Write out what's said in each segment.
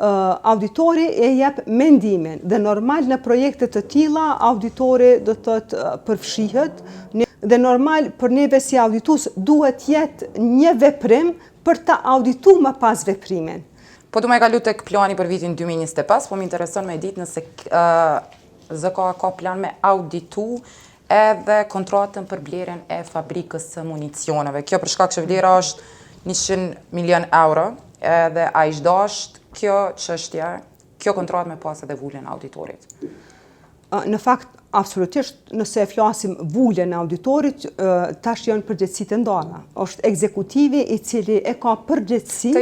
auditori e jep mendimin dhe normal në projekte të tilla auditori do të thotë përfshihet dhe normal për neve si auditues duhet jetë një veprim për ta audituar më pas veprimin. Po du me kalu tek plani për vitin 2025, po më intereson me ditë nëse ZK ka plan me auditu edhe kontratën për blerjen e fabrikës së municioneve. Kjo për shkak që vlera është 100 milion euro, edhe a ish dasht kjo çështje, kjo kontratë me pas edhe vulën e auditorit. Në fakt, absolutisht, nëse e flasim vulën e auditorit, tash janë përgjegjësitë ndara. Është ekzekutivi i cili e ka përgjegjësi,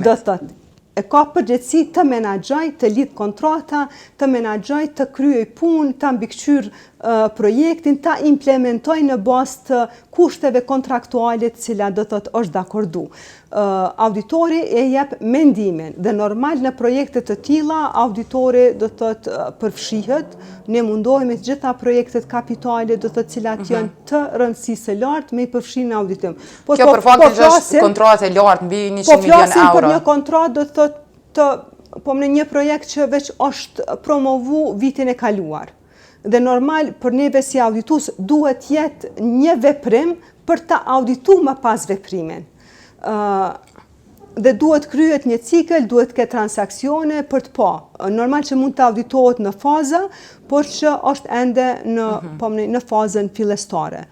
do thotë e ka përgjegjësi të menaxhoj, të lidh kontrata, të menaxhoj, të kryej punë, të mbikëqyr projektin, të implementoj në bazë të kushteve kontraktuale të cilat do thotë është dakordu. Auditori e jep mendimin dhe normal në projekte të tilla auditori do thotë përfshihet. Ne mundohemi të gjitha projektet kapitale do thotë cilat janë të rëndësisë së lartë me i përfshirë në auditim. Kjo për faktin që është kontratë e lartë mbi 100 milion euro. Po flasim për një kontratë do thotë po në një projekt që veç është promovu vitin e kaluar. Dhe normal për neve si auditues duhet jetë një veprim për ta audituar më pas veprimin. Dhe duhet kryhet një cikël, duhet ke transakcione për të pa. Normal që mund të auditohet në faza, por që është ende në fazën fillestare.